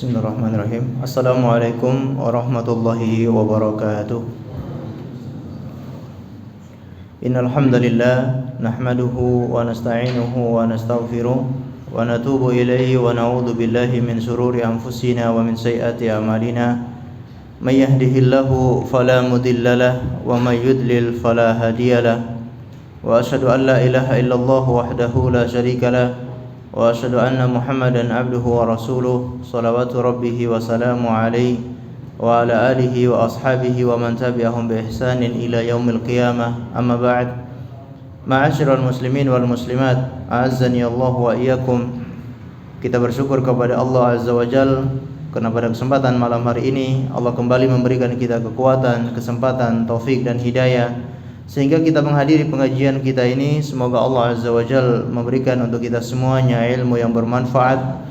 Bismillahirrahmanirrahim. Assalamualaikum warahmatullahi wabarakatuh. Innal hamdalillah nahmaduhu wa nasta'inuhu wa nastaghfiruh wa natubu ilaihi wa na'udzu billahi min shururi anfusina wa min sayyiati a'malina. May yahdihillahu fala mudhillalah wa may yudlil fala hadiyalah. Wa asyhadu an la ilaha illallah wahdahu la syarikalah wa asyhadu anna Muhammadan abduhu wa rasuluh salawatu rabbih wa salamu alaihi wa ala alihi wa ashabihi wa man tabi'ahum bi ihsanin ila yaumil qiyamah. Amma ba'd. Ma'asyiral muslimin wal muslimat, a'azzani Allah wa iyyakum. Kita bersyukur kepada Allah Azza wa Jalla karena pada kesempatan malam hari ini Allah kembali memberikan kita kekuatan, kesempatan, taufik dan hidayah sehingga kita menghadiri pengajian kita ini. Semoga Allah Azza wa Jalla memberikan untuk kita semuanya ilmu yang bermanfaat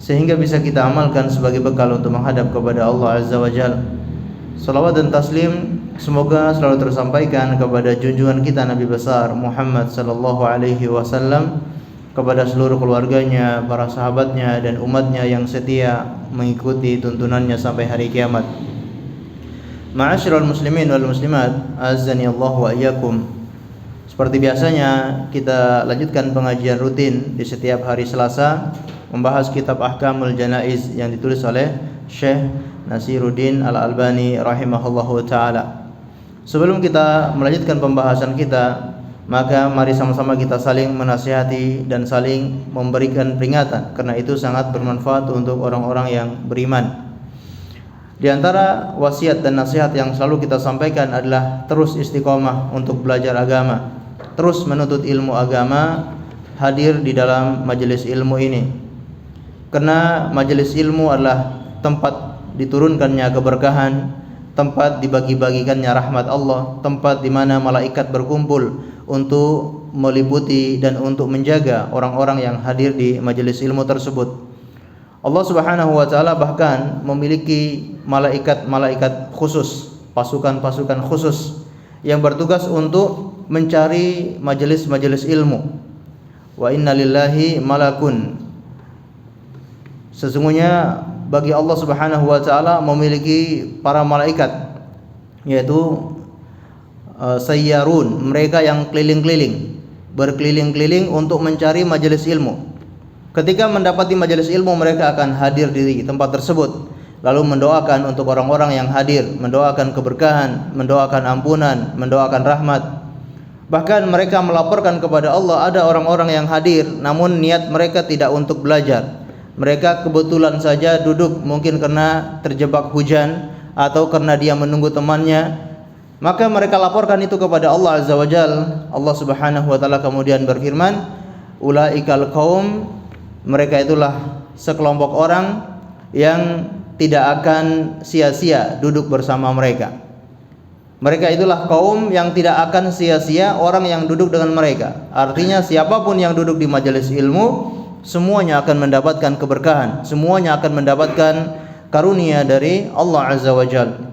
sehingga bisa kita amalkan sebagai bekal untuk menghadap kepada Allah Azza wa Jalla. Salawat dan taslim semoga selalu tersampaikan kepada junjungan kita Nabi besar Muhammad sallallahu alaihi wasallam, kepada seluruh keluarganya, para sahabatnya dan umatnya yang setia mengikuti tuntunannya sampai hari kiamat. Ma'asyiral muslimin wal muslimat, azani Allah wa iyyakum. Seperti biasanya kita lanjutkan pengajian rutin di setiap hari Selasa membahas kitab Ahkamul Janaiz yang ditulis oleh Syekh Nasiruddin Al-Albani rahimahullahu taala. Sebelum kita melanjutkan pembahasan kita, maka mari sama-sama kita saling menasihati dan saling memberikan peringatan karena itu sangat bermanfaat untuk orang-orang yang beriman. Di antara wasiat dan nasihat yang selalu kita sampaikan adalah terus istiqomah untuk belajar agama, terus menuntut ilmu agama, hadir di dalam majelis ilmu ini. Karena majelis ilmu adalah tempat diturunkannya keberkahan, tempat dibagi-bagikannya rahmat Allah, tempat di mana malaikat berkumpul untuk meliputi dan untuk menjaga orang-orang yang hadir di majelis ilmu tersebut. Allah Subhanahu wa taala bahkan memiliki malaikat-malaikat khusus, pasukan-pasukan khusus yang bertugas untuk mencari majelis-majelis ilmu. Wa inna lillahi malakun. Sesungguhnya bagi Allah Subhanahu wa taala memiliki para malaikat, yaitu sayyarun, mereka yang keliling-keliling, berkeliling-keliling untuk mencari majelis ilmu. Ketika mendapati majelis ilmu, mereka akan hadir di tempat tersebut, lalu mendoakan untuk orang-orang yang hadir, mendoakan keberkahan, mendoakan ampunan, mendoakan rahmat. Bahkan mereka melaporkan kepada Allah ada orang-orang yang hadir namun niat mereka tidak untuk belajar. Mereka kebetulan saja duduk, mungkin karena terjebak hujan atau karena dia menunggu temannya. Maka mereka laporkan itu kepada Allah Azza wa Jalla. Allah Subhanahu wa taala kemudian berfirman, ulaikal qaum, mereka itulah sekelompok orang yang tidak akan sia-sia duduk bersama mereka. Mereka itulah kaum yang tidak akan sia-sia orang yang duduk dengan mereka. Artinya siapapun yang duduk di majelis ilmu, semuanya akan mendapatkan keberkahan, semuanya akan mendapatkan karunia dari Allah Azza wa Jalla.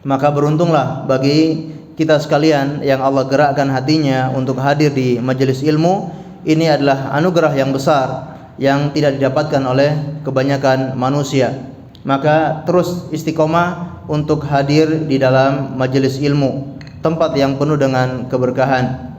Maka beruntunglah bagi kita sekalian yang Allah gerakkan hatinya untuk hadir di majelis ilmu. Ini adalah anugerah yang besar yang tidak didapatkan oleh kebanyakan manusia. Maka terus istiqomah untuk hadir di dalam majelis ilmu, tempat yang penuh dengan keberkahan.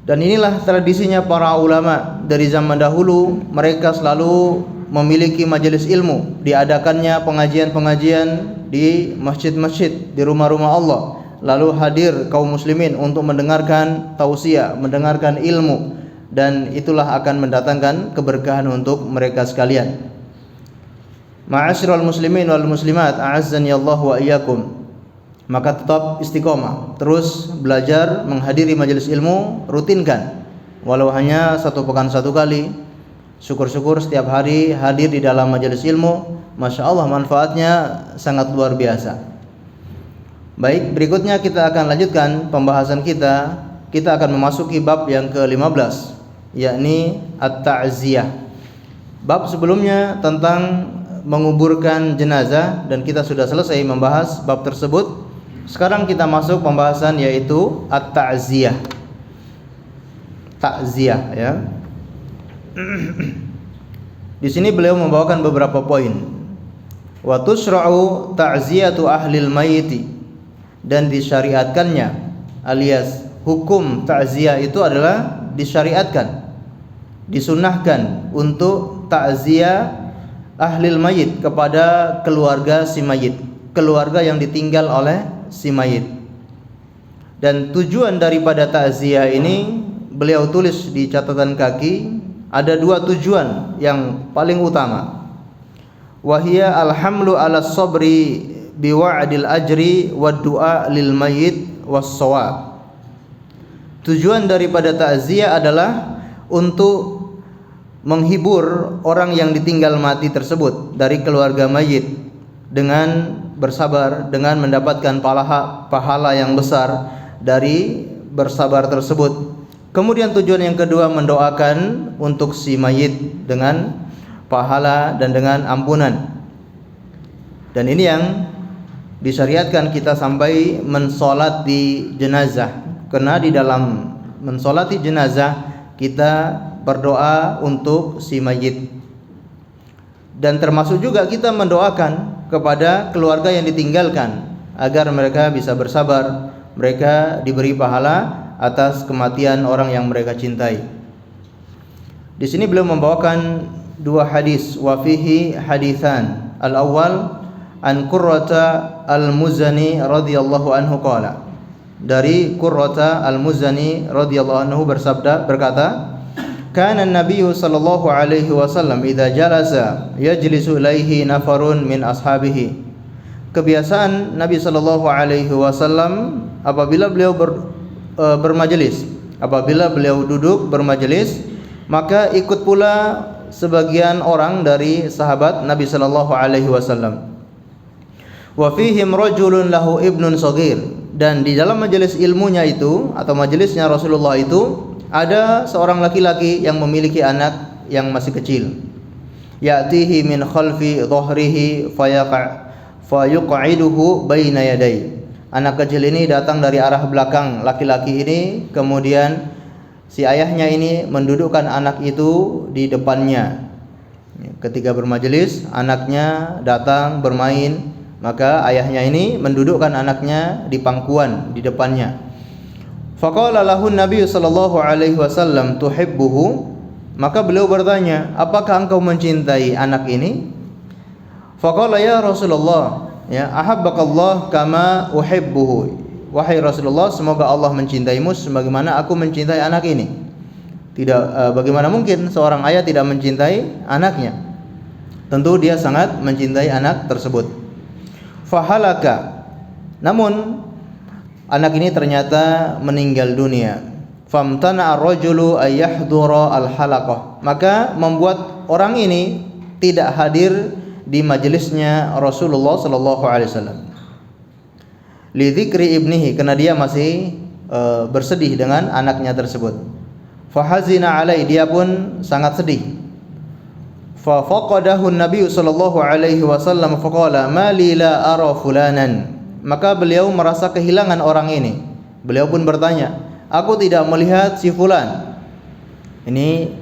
Dan inilah tradisinya para ulama dari zaman dahulu. Mereka selalu memiliki majelis ilmu, diadakannya pengajian-pengajian di masjid-masjid, di rumah-rumah Allah. Lalu hadir kaum muslimin untuk mendengarkan tausiah, mendengarkan ilmu, dan itulah akan mendatangkan keberkahan untuk mereka sekalian. Ma'asyiral muslimin wal muslimat, a'azzani Allah wa iyyakum. Maka tetap istiqomah, terus belajar, menghadiri majelis ilmu, rutinkan walau hanya satu pekan satu kali. Syukur-syukur setiap hari hadir di dalam majelis ilmu. Masya Allah, manfaatnya sangat luar biasa. Baik, berikutnya kita akan lanjutkan pembahasan kita. Kita akan memasuki bab yang ke-15, yakni at-ta'ziyah. Bab sebelumnya tentang menguburkan jenazah dan kita sudah selesai membahas bab tersebut. Sekarang kita masuk pembahasan yaitu at-ta'ziyah. Ta'ziyah, ya. Di sini beliau membawakan beberapa poin. Wa tusra'u ta'ziyatu ahlil mayyiti, dan disyariatkannya, alias hukum ta'ziyah itu adalah disyariatkan, disunnahkan untuk ta'ziyah ahlil mayyit, kepada keluarga si mayit, keluarga yang ditinggal oleh si mayit. Dan tujuan daripada ta'ziyah ini beliau tulis di catatan kaki, ada dua tujuan yang paling utama. Wahia alhamlu ala sabri biwa'dil ajri wad du'a lil mayyit was shawab. Tujuan daripada ta'ziyah adalah untuk menghibur orang yang ditinggal mati tersebut dari keluarga mayit dengan bersabar, dengan mendapatkan pahala yang besar dari bersabar tersebut. Kemudian tujuan yang kedua, mendoakan untuk si mayit dengan pahala dan dengan ampunan. Dan ini yang disyariatkan kita sampai mensolat di jenazah, karena di dalam mensolati jenazah kita berdoa untuk si mayit. Dan termasuk juga kita mendoakan kepada keluarga yang ditinggalkan agar mereka bisa bersabar, mereka diberi pahala atas kematian orang yang mereka cintai. Di sini beliau membawakan dua hadis, wa fihi haditsan. Al-awwal an Qurrata al-Muzani radhiyallahu anhu qala. Dari Qurrata al-Muzani radhiyallahu anhu berkata, kana an-nabiy sallallahu alaihi wasallam idza jalasa yajlisu ilaihi nafarun min ashabihi. Kebiasaan Nabi sallallahu alaihi wasallam apabila beliau bermajelis, apabila beliau duduk bermajelis, maka ikut pula sebagian orang dari sahabat Nabi sallallahu alaihi wasallam. Wa fihim rajulun lahu ibnun shaghir, dan di dalam majelis ilmunya itu atau majelisnya Rasulullah itu ada seorang laki-laki yang memiliki anak yang masih kecil. Ya'tihi min khalfi dhahrihi fayuq'iduhu baina yadayhi. Anak kecil ini datang dari arah belakang laki-laki ini, kemudian si ayahnya ini mendudukkan anak itu di depannya. Ketika bermajelis, anaknya datang bermain, maka ayahnya ini mendudukkan anaknya di pangkuan di depannya. Faqala lahu Nabi sallallahu alaihi wasallam tuhibbuhu, maka beliau bertanya, apakah engkau mencintai anak ini? Faqala ya Rasulullah, ya ahabbakallah kama uhibbuhu. Wahai Rasulullah, semoga Allah mencintaimu sebagaimana aku mencintai anak ini. Tidak, bagaimana mungkin seorang ayah tidak mencintai anaknya? Tentu dia sangat mencintai anak tersebut. Fahalaka, namun anak ini ternyata meninggal dunia. Famtana ar-rajulu ayyahdura al-halaqah, maka membuat orang ini tidak hadir di majelisnya Rasulullah sallallahu alaihi wasallam. Li dzikri ibnihi, karena dia masih bersedih dengan anaknya tersebut. Fahazina alai, dia pun sangat sedih. Fa faqadahu an-nabiy sallallahu alaihi wasallam faqala ma li la ara fulanan, maka beliau merasa kehilangan orang ini. Beliau pun bertanya, aku tidak melihat si fulan. Ini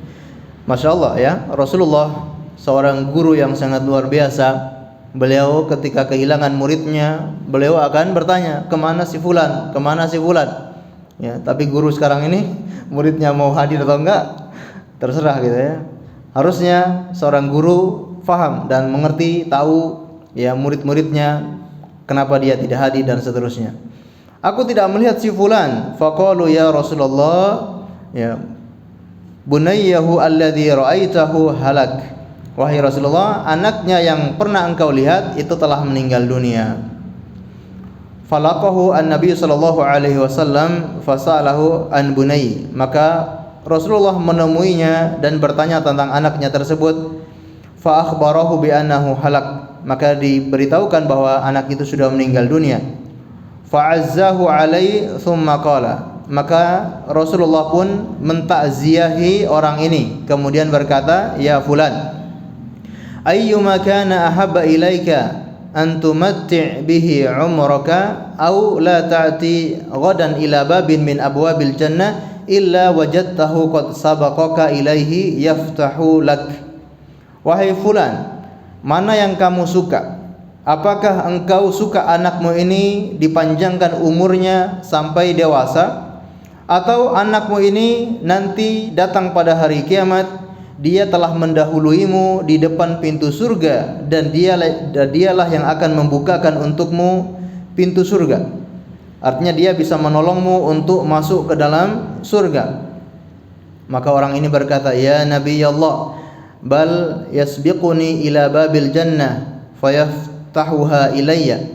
Masya Allah ya, Rasulullah seorang guru yang sangat luar biasa. Beliau ketika kehilangan muridnya, beliau akan bertanya, kemana si fulan, kemana si fulan ya. Tapi guru sekarang ini, muridnya mau hadir atau enggak terserah gitu ya. Harusnya seorang guru faham dan mengerti, tahu ya murid-muridnya kenapa dia tidak hadir dan seterusnya. Aku tidak melihat si fulan. Faqalu ya Rasulullah, ya bunayyahu alladhi ra'aitahu halak. Wahai Rasulullah, anaknya yang pernah engkau lihat itu telah meninggal dunia. Falaqahu an-nabiy sallallahu alaihi wasallam fasalahu an bunayy, maka Rasulullah menemuinya dan bertanya tentang anaknya tersebut. Fa akhbarahu bi annahu halak, maka diberitahukan bahwa anak itu sudah meninggal dunia. Fa'azzahu alai thumma qala, maka Rasulullah pun mentakziahi orang ini, kemudian berkata, ya fulan, ayyuma kana ahabba ilaika an tumatti' bihi umraka aw la ta'ti ghadan ila babin min abwabil jannah illa wajadtahu qad sabaqaka ilaihi yaftahu lak. wahai fulan, mana yang kamu suka? Apakah engkau suka anakmu ini dipanjangkan umurnya sampai dewasa, atau anakmu ini nanti datang pada hari kiamat, dia telah mendahuluimu di depan pintu surga, dan dialah yang akan membukakan untukmu pintu surga. Artinya dia bisa menolongmu untuk masuk ke dalam surga. Maka orang ini berkata, ya Nabi Allah, bal yasbiquni ila babil jannah fayaftahuha ilayya.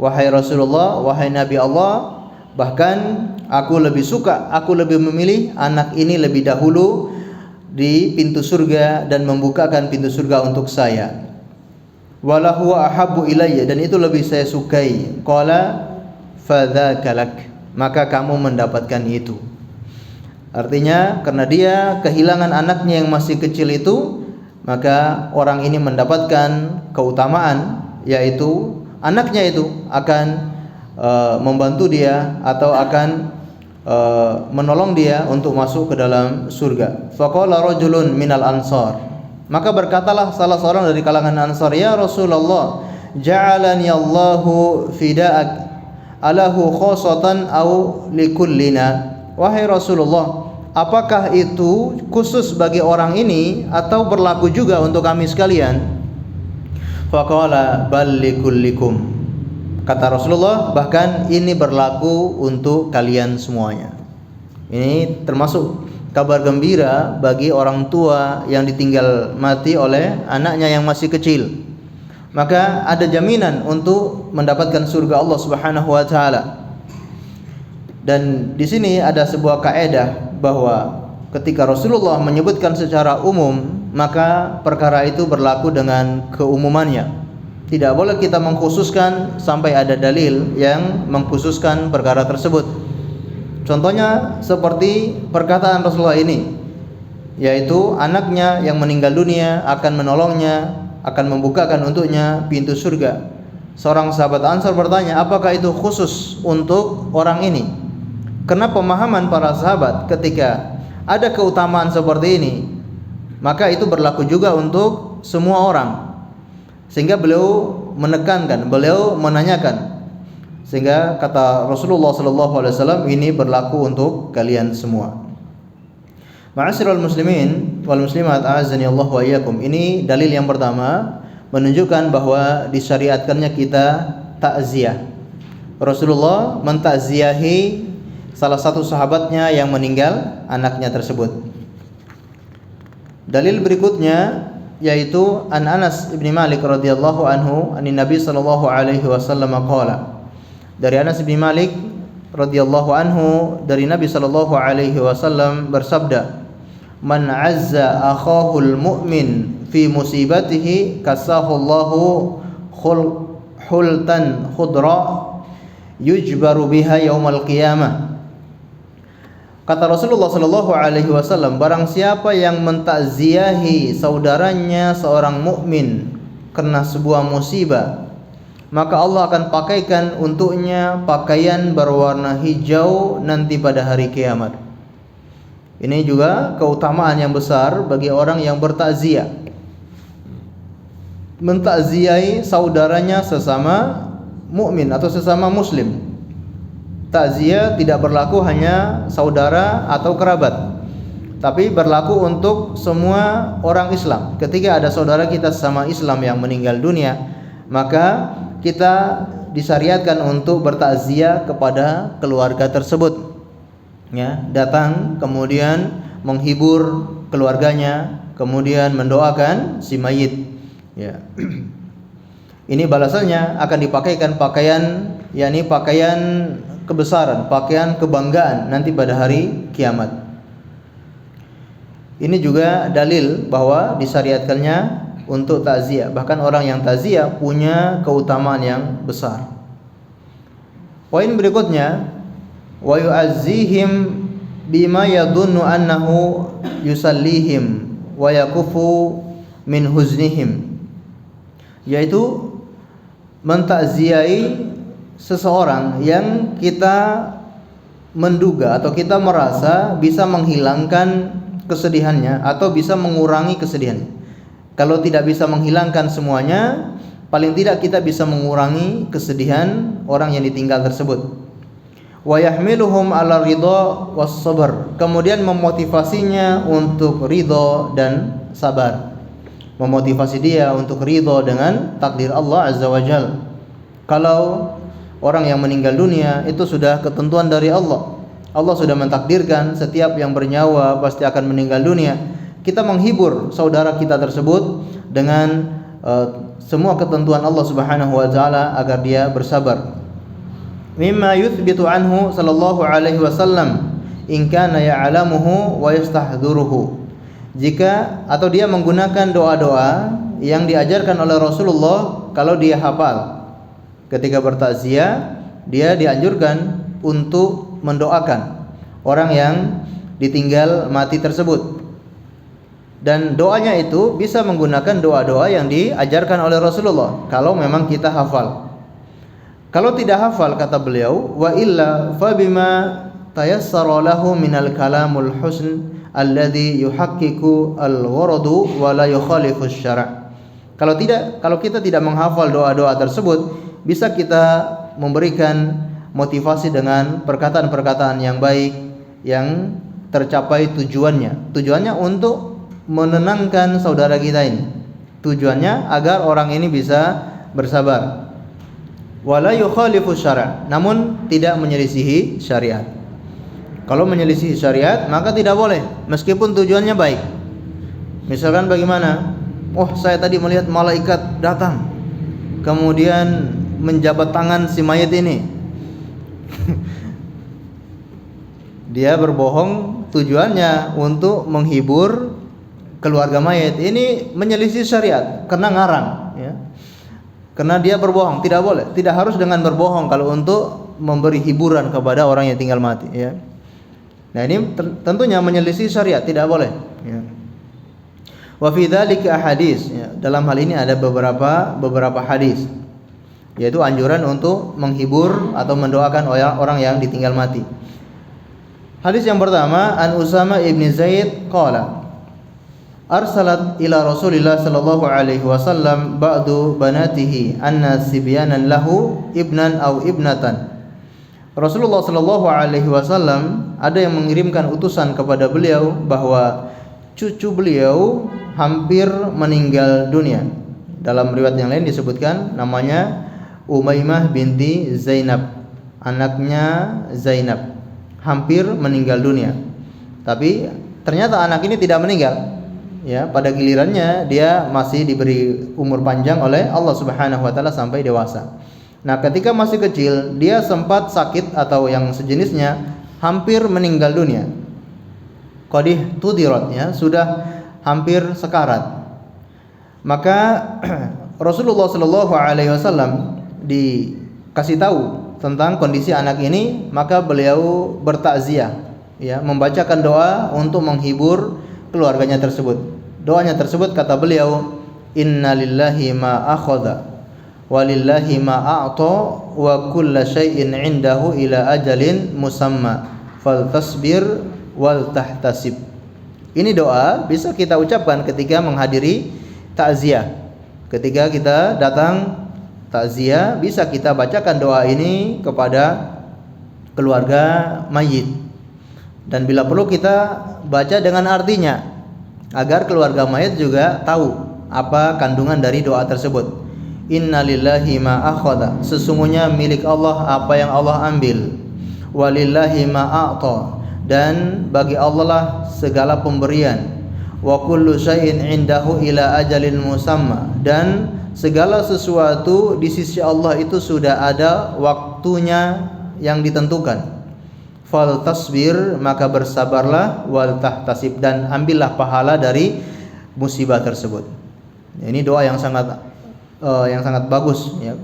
Wahai Rasulullah, wahai Nabi Allah, bahkan aku lebih memilih anak ini lebih dahulu di pintu surga dan membukakan pintu surga untuk saya. Wala huwa ahabbu ilayya, dan itu lebih saya sukai. Qala fadzaka lak, maka kamu mendapatkan itu. Artinya karena dia kehilangan anaknya yang masih kecil itu, maka orang ini mendapatkan keutamaan, yaitu anaknya itu akan membantu dia atau akan menolong dia untuk masuk ke dalam surga. Faqala rajulun minal ansar, maka berkatalah salah seorang dari kalangan Ansar, ya Rasulullah, ja'alani Allahu fida'ak, alahu khosatan au likullina. Wahai Rasulullah, apakah itu khusus bagi orang ini atau berlaku juga untuk kami sekalian? Faqala bal likullikum. Kata Rasulullah, bahkan ini berlaku untuk kalian semuanya. Ini termasuk kabar gembira bagi orang tua yang ditinggal mati oleh anaknya yang masih kecil. Maka ada jaminan untuk mendapatkan surga Allah Subhanahu wa taala. Dan di sini ada sebuah kaidah bahwa ketika Rasulullah menyebutkan secara umum, maka perkara itu berlaku dengan keumumannya. Tidak boleh kita mengkhususkan sampai ada dalil yang mengkhususkan perkara tersebut. Contohnya seperti perkataan Rasulullah ini, yaitu anaknya yang meninggal dunia akan menolongnya, akan membukakan untuknya pintu surga. Seorang sahabat Ansar bertanya, apakah itu khusus untuk orang ini? Karena pemahaman para sahabat ketika ada keutamaan seperti ini, maka itu berlaku juga untuk semua orang. Sehingga beliau menekankan, beliau menanyakan, sehingga kata Rasulullah SAW, ini berlaku untuk kalian semua. Ma'asyiral muslimin wal muslimat, a'azzani Allah wa iyyakum. Ini dalil yang pertama menunjukkan bahwa disyariatkannya kita takziah. Rasulullah mentakziahi salah satu sahabatnya yang meninggal anaknya tersebut. Dalil berikutnya yaitu an Anas bin Malik radhiyallahu anhu anin Nabi sallallahu alaihi wasallam qala. Dari Anas bin Malik radhiyallahu anhu dari Nabi sallallahu alaihi wasallam bersabda, man azza akhahul mu'min fi musibatihi kasahu Allahu hultan khudra yujbaru biha yaumal qiyamah. Kata Rasulullah sallallahu alaihi wasallam, barang siapa yang mentakziahi saudaranya seorang mukmin karena sebuah musibah, maka Allah akan pakaikan untuknya pakaian berwarna hijau nanti pada hari kiamat. Ini juga keutamaan yang besar bagi orang yang bertakziah. Mentakziahi saudaranya sesama mukmin atau sesama muslim. Takziah tidak berlaku hanya saudara atau kerabat, tapi berlaku untuk semua orang Islam. Ketika ada saudara kita sesama Islam yang meninggal dunia, maka kita disyariatkan untuk bertakziah kepada keluarga tersebut. Ya, datang kemudian menghibur keluarganya, kemudian mendoakan si mayit. Ya. Ini balasannya akan dipakaikan pakaian, yakni pakaian kebesaran, pakaian kebanggaan nanti pada hari kiamat. Ini juga dalil bahwa disyariatkannya untuk takziah. Bahkan orang yang takziah punya keutamaan yang besar. Poin berikutnya, wa yu'azzihim bima yadhunnu annahu yusallihim wa yakufu min huznihim, yaitu mentakziahi seseorang yang kita menduga atau kita merasa bisa menghilangkan kesedihannya atau bisa mengurangi kesedihannya. Kalau tidak bisa menghilangkan semuanya, paling tidak kita bisa mengurangi kesedihan orang yang ditinggal tersebut. Wa yahmiluhum 'ala ridha was sabr. Kemudian memotivasinya untuk ridha dan sabar. Memotivasi dia untuk ridha dengan takdir Allah Azza wa Jalla. Kalau orang yang meninggal dunia itu sudah ketentuan dari Allah. Allah sudah mentakdirkan setiap yang bernyawa pasti akan meninggal dunia. Kita menghibur saudara kita tersebut dengan semua ketentuan Allah Subhanahu wa taala agar dia bersabar. Mimma yuthbitu anhu sallallahu alaihi wasallam in kana ya'lamuhu wa yastahdhuruhu. Jika atau dia menggunakan doa-doa yang diajarkan oleh Rasulullah kalau dia hafal. Ketika bertakziah, dia dianjurkan untuk mendoakan orang yang ditinggal mati tersebut. Dan doanya itu bisa menggunakan doa-doa yang diajarkan oleh Rasulullah kalau memang kita hafal. Kalau tidak hafal, kata beliau, wa illa fa bima tayassara lahu minal kalamul husn alladhi yuhaqqiqu al-gharadu wa la yukhalifu asy-syara'. Kalau kita tidak menghafal doa-doa tersebut, bisa kita memberikan motivasi dengan perkataan-perkataan yang baik yang tercapai tujuannya. Tujuannya untuk menenangkan saudara kita ini. Tujuannya agar orang ini bisa bersabar. Wala yukhalifu syara', namun tidak menyelisihi syariat. Kalau menyelisihi syariat maka tidak boleh meskipun tujuannya baik. Misalkan bagaimana? Oh, saya tadi melihat malaikat datang kemudian menjabat tangan si mayat ini. Dia berbohong tujuannya untuk menghibur keluarga mayat. Ini menyelisih syariat karena ngarang, ya. Karena dia berbohong, tidak boleh. Tidak harus dengan berbohong kalau untuk memberi hiburan kepada orang yang tinggal mati, ya. Nah, ini tentunya menyelisih syariat, tidak boleh, ya. Wa fi dzalika hadis, ya. Dalam hal ini ada beberapa hadis, yaitu anjuran untuk menghibur atau mendoakan orang yang ditinggal mati. Hadis yang pertama, an Usama ibn Zaid qala arsalat ila Rasulillah sallallahu alaihi wasallam ba'du banatihi anna sibyanan lahu ibnan aw ibnatan. Rasulullah sallallahu alaihi wasallam ada yang mengirimkan utusan kepada beliau bahwa cucu beliau hampir meninggal dunia. Dalam riwayat yang lain disebutkan namanya Umaymah binti Zainab, anaknya Zainab, hampir meninggal dunia. Tapi ternyata anak ini tidak meninggal. Ya, pada gilirannya dia masih diberi umur panjang oleh Allah Subhanahu wa taala sampai dewasa. Nah, ketika masih kecil dia sempat sakit atau yang sejenisnya, hampir meninggal dunia. Qadih tudirat, ya, sudah hampir sekarat. Maka Rasulullah sallallahu alaihi wasallam dikasih tahu tentang kondisi anak ini, maka beliau bertakziah, ya, membacakan doa untuk menghibur keluarganya tersebut. Doanya tersebut kata beliau, innalillahi ma akhadha walillahi ma a'ta wa kullu syai'in 'indahu ila ajalin musamma faltasbir wal tahtasib. Ini doa bisa kita ucapkan ketika menghadiri takziah. Ketika kita datang takziah, bisa kita bacakan doa ini kepada keluarga mayit. Dan bila perlu kita baca dengan artinya agar keluarga mayit juga tahu apa kandungan dari doa tersebut. Innalillahi ma akhadha, sesungguhnya milik Allah apa yang Allah ambil. Walillahi ma a'ta, dan bagi Allah lah segala pemberian. Wa kullu syai'in 'indahu ila ajalin musamma, dan segala sesuatu di sisi Allah itu sudah ada waktunya yang ditentukan. Fal tasbir, maka bersabarlah, wal tahtasib, dan ambillah pahala dari musibah tersebut. Ini doa yang sangat bagus, ya.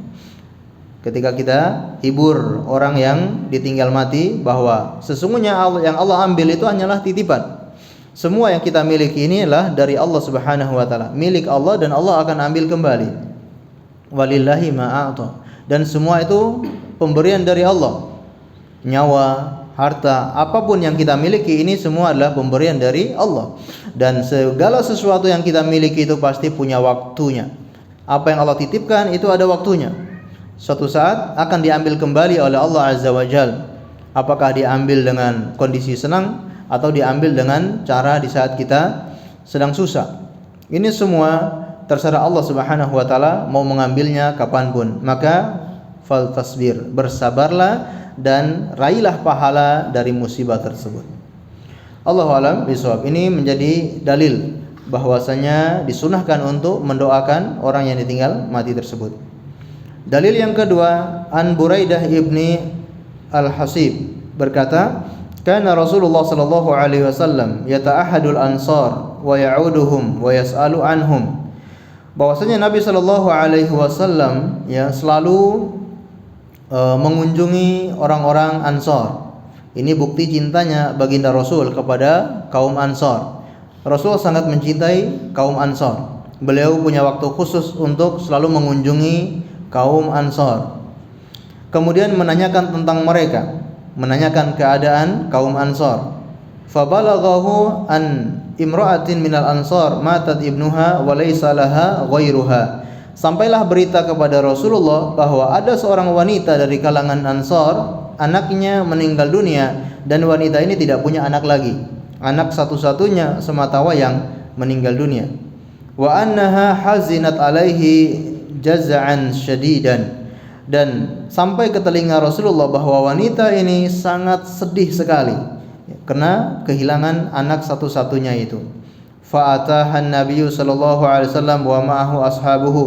Ketika kita hibur orang yang ditinggal mati bahwa sesungguhnya yang Allah ambil itu hanyalah titipan. Semua yang kita miliki ini adalah dari Allah Subhanahu wa taala, milik Allah, dan Allah akan ambil kembali. Walillahi ma a'ta, dan semua itu pemberian dari Allah. Nyawa, harta, apapun yang kita miliki ini semua adalah pemberian dari Allah. Dan segala sesuatu yang kita miliki itu pasti punya waktunya. Apa yang Allah titipkan itu ada waktunya. Suatu saat akan diambil kembali oleh Allah Azza wa Jalla. Apakah diambil dengan kondisi senang atau diambil dengan cara di saat kita sedang susah. Ini semua terserah Allah Subhanahu wa taala mau mengambilnya kapanpun. Maka fal tasbir, bersabarlah dan raihlah pahala dari musibah tersebut. Allahu a'lam bishawab. Ini menjadi dalil bahwasanya disunahkan untuk mendoakan orang yang ditinggal mati tersebut. Dalil yang kedua, an Buraidah ibni Al-Hasib berkata, kana Rasulullah sallallahu alaihi wasallam yata'ahadul ansar wa ya'uduhum wa yas'alu anhum. Bahwasanya Nabi sallallahu alaihi wasallam ya selalu mengunjungi orang-orang Ansar. Ini bukti cintanya baginda Rasul kepada kaum Ansar. Rasul sangat mencintai kaum Ansar. Beliau punya waktu khusus untuk selalu mengunjungi kaum Ansar. Kemudian menanyakan tentang mereka, menanyakan keadaan kaum Ansar. Fabalaghahu an imra'atin minal ansar matat ibnuha wa laysa laha ghairuha. Sampailah berita kepada Rasulullah bahwa ada seorang wanita dari kalangan Ansar, anaknya meninggal dunia dan wanita ini tidak punya anak lagi. Anak satu-satunya semata wayang meninggal dunia. Wa annaha hazinat alaihi jaz'an syadidan. Dan sampai ke telinga Rasulullah bahwa wanita ini sangat sedih sekali karena kehilangan anak satu-satunya itu. Fa'atahan Nabiyyu sallallahu alaihi wasallam wa ma'ahu ashabuhu.